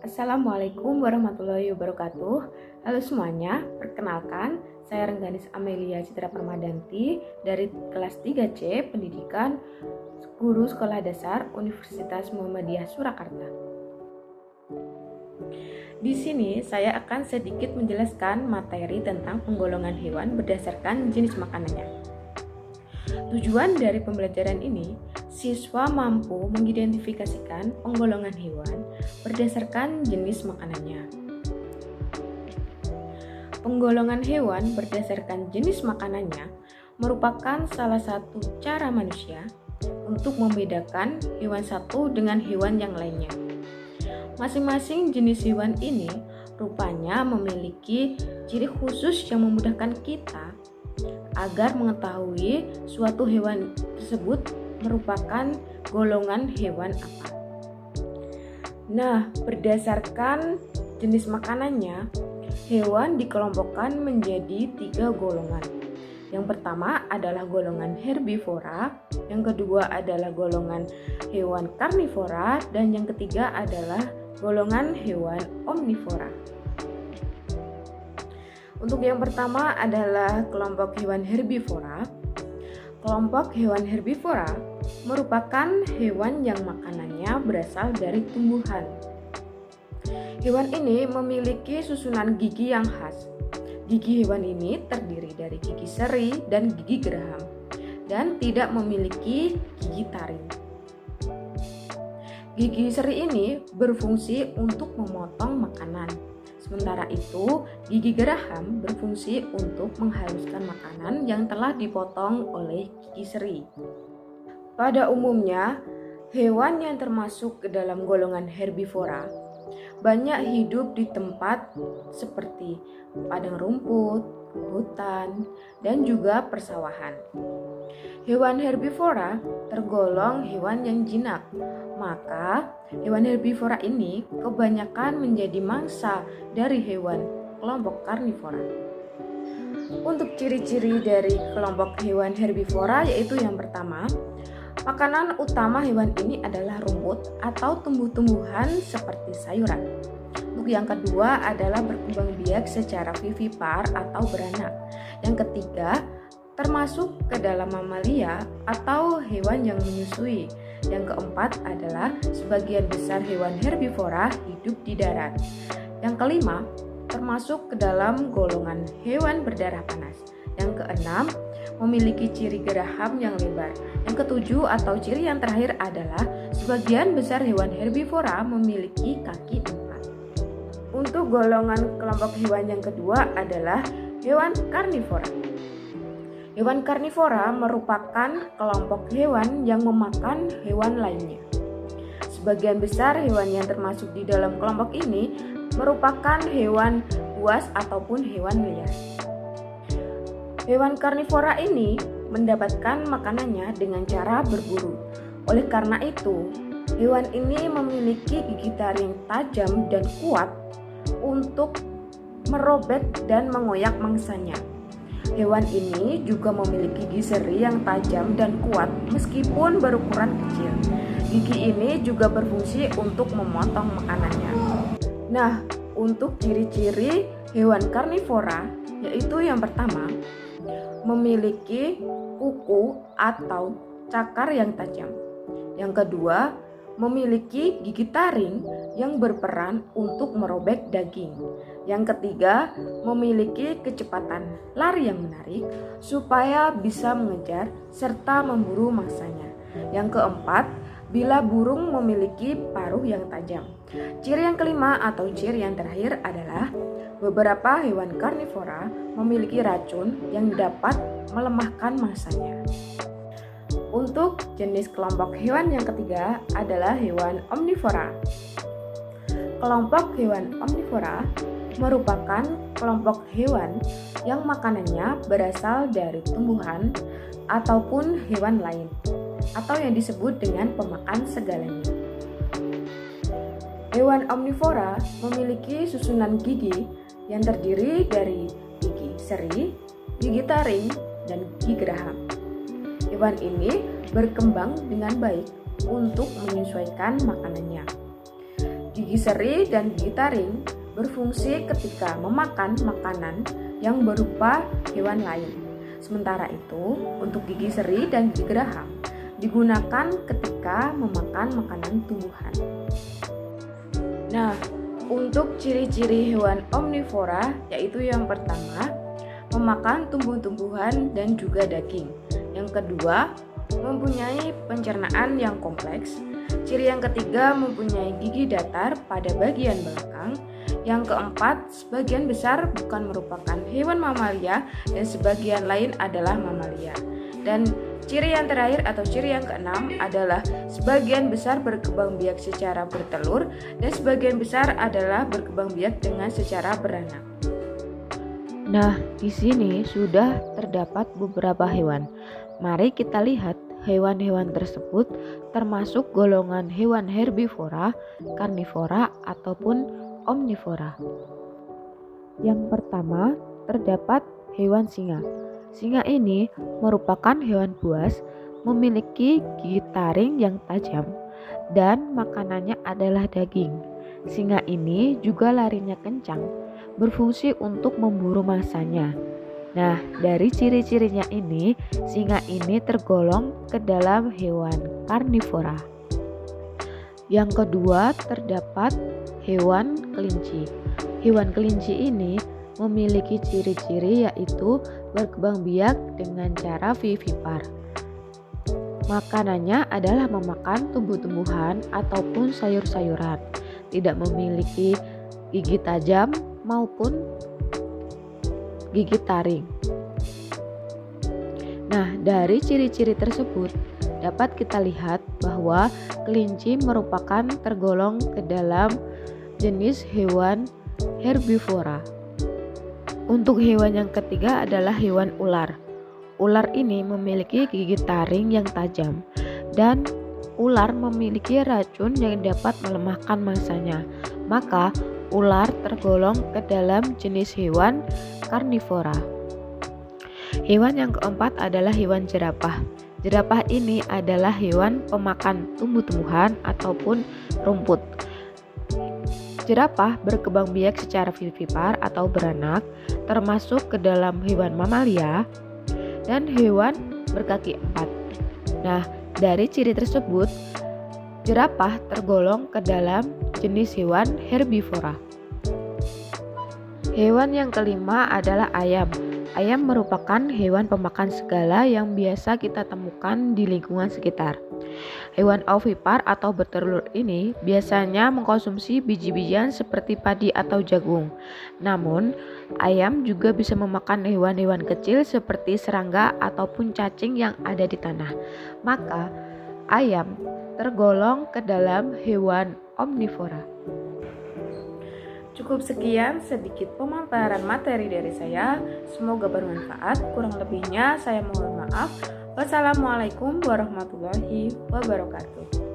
Assalamualaikum warahmatullahi wabarakatuh. Halo semuanya, perkenalkan saya Rengganis Amelia Citra Permadanti dari kelas 3C Pendidikan Guru Sekolah Dasar Universitas Muhammadiyah Surakarta. Di sini saya akan sedikit menjelaskan materi tentang penggolongan hewan berdasarkan jenis makanannya. Tujuan dari pembelajaran ini, siswa mampu mengidentifikasikan penggolongan hewan berdasarkan jenis makanannya. Penggolongan hewan berdasarkan jenis makanannya merupakan salah satu cara manusia untuk membedakan hewan satu dengan hewan yang lainnya. Masing-masing jenis hewan ini rupanya memiliki ciri khusus yang memudahkan kita agar mengetahui suatu hewan tersebut merupakan golongan hewan apa. Nah, berdasarkan jenis makanannya, hewan dikelompokkan menjadi 3 golongan. Yang pertama adalah golongan herbivora, yang kedua adalah golongan hewan karnivora, dan yang ketiga adalah golongan hewan omnivora. Untuk yang pertama adalah kelompok hewan herbivora. Kelompok hewan herbivora merupakan hewan yang makanannya berasal dari tumbuhan. Hewan ini memiliki susunan gigi yang khas. Gigi hewan ini terdiri dari gigi seri dan gigi geraham dan tidak memiliki gigi taring. Gigi seri ini berfungsi untuk memotong makanan. Sementara itu, gigi geraham berfungsi untuk menghaluskan makanan yang telah dipotong oleh gigi seri. Pada umumnya, hewan yang termasuk ke dalam golongan herbivora banyak hidup di tempat seperti padang rumput, hutan, dan juga persawahan. Hewan herbivora tergolong hewan yang jinak, maka hewan herbivora ini kebanyakan menjadi mangsa dari hewan kelompok karnivora. Untuk ciri-ciri dari kelompok hewan herbivora yaitu yang pertama, makanan utama hewan ini adalah rumput atau tumbuh-tumbuhan seperti sayuran. Untuk yang kedua adalah berkembang biak secara vivipar atau beranak. Yang ketiga, termasuk ke dalam mamalia atau hewan yang menyusui. Yang keempat adalah sebagian besar hewan herbivora hidup di darat. Yang kelima, termasuk ke dalam golongan hewan berdarah panas. Yang keenam, memiliki ciri geraham yang lebar. Yang ketujuh atau ciri yang terakhir adalah sebagian besar hewan herbivora memiliki kaki 4. Untuk golongan kelompok hewan yang kedua adalah hewan karnivora. Hewan karnivora merupakan kelompok hewan yang memakan hewan lainnya. Sebagian besar hewan yang termasuk di dalam kelompok ini merupakan hewan buas ataupun hewan liar. Hewan karnivora ini mendapatkan makanannya dengan cara berburu. Oleh karena itu, hewan ini memiliki gigi taring tajam dan kuat untuk merobek dan mengoyak mangsanya. Hewan ini juga memiliki gigi seri yang tajam dan kuat meskipun berukuran kecil. Gigi ini juga berfungsi untuk memotong makanannya. Nah, untuk ciri-ciri hewan karnivora yaitu yang pertama, memiliki kuku atau cakar yang tajam. Yang kedua, memiliki gigi taring yang berperan untuk merobek daging. Yang ketiga, memiliki kecepatan lari yang menarik supaya bisa mengejar serta memburu mangsanya. Yang keempat, bila burung memiliki paruh yang tajam. Ciri yang kelima atau ciri yang terakhir adalah beberapa hewan karnivora memiliki racun yang dapat melemahkan mangsanya. Untuk jenis kelompok hewan yang ketiga adalah hewan omnivora. Kelompok hewan omnivora merupakan kelompok hewan yang makanannya berasal dari tumbuhan ataupun hewan lain, atau yang disebut dengan pemakan segalanya. Hewan omnivora memiliki susunan gigi yang terdiri dari gigi seri, gigi taring, dan gigi geraham. Hewan ini berkembang dengan baik untuk menyesuaikan makanannya. Gigi seri dan gigi taring berfungsi ketika memakan makanan yang berupa hewan lain. Sementara itu, untuk gigi seri dan gigi geraham digunakan ketika memakan makanan tumbuhan. Nah, untuk ciri-ciri hewan omnivora yaitu yang pertama, memakan tumbuh-tumbuhan dan juga daging. Yang kedua, mempunyai pencernaan yang kompleks. Ciri yang ketiga, mempunyai gigi datar pada bagian belakang. Yang keempat, sebagian besar bukan merupakan hewan mamalia dan sebagian lain adalah mamalia. Dan ciri yang terakhir atau ciri yang keenam adalah sebagian besar berkembang biak secara bertelur dan sebagian besar adalah berkembang biak dengan secara beranak. Nah, di sini sudah terdapat beberapa hewan. Mari kita lihat hewan-hewan tersebut termasuk golongan hewan herbivora, karnivora, ataupun omnivora. Yang pertama, terdapat hewan singa. Singa ini merupakan hewan buas, memiliki gigi taring yang tajam, dan makanannya adalah daging. Singa ini juga larinya kencang, berfungsi untuk memburu mangsanya. Nah, dari ciri-cirinya ini, singa ini tergolong ke dalam hewan karnivora. Yang kedua, terdapat hewan kelinci. Hewan kelinci ini memiliki ciri-ciri yaitu berkembang biak dengan cara vivipar. Makanannya adalah memakan tumbuh-tumbuhan ataupun sayur-sayuran. Tidak memiliki gigi tajam maupun gigi taring. Nah, dari ciri-ciri tersebut dapat kita lihat bahwa kelinci merupakan tergolong ke dalam jenis hewan herbivora. Untuk hewan yang ketiga adalah hewan ular. Ular ini memiliki gigi taring yang tajam dan ular memiliki racun yang dapat melemahkan mangsanya. Maka ular tergolong ke dalam jenis hewan karnivora. Hewan yang keempat adalah hewan jerapah. Jerapah ini adalah hewan pemakan tumbuh-tumbuhan ataupun rumput. Jerapah berkembang biak secara vivipar atau beranak, termasuk ke dalam hewan mamalia dan hewan berkaki empat. Nah, dari ciri tersebut, jerapah tergolong ke dalam jenis hewan herbivora. Hewan yang kelima adalah ayam. Ayam merupakan hewan pemakan segala yang biasa kita temukan di lingkungan sekitar. Hewan ovipar atau bertelur ini biasanya mengkonsumsi biji-bijian seperti padi atau jagung. Namun, ayam juga bisa memakan hewan-hewan kecil seperti serangga ataupun cacing yang ada di tanah. Maka, ayam tergolong ke dalam hewan omnivora. Cukup sekian sedikit pemaparan materi dari saya. Semoga bermanfaat. Kurang lebihnya saya mohon maaf. Wassalamualaikum warahmatullahi wabarakatuh.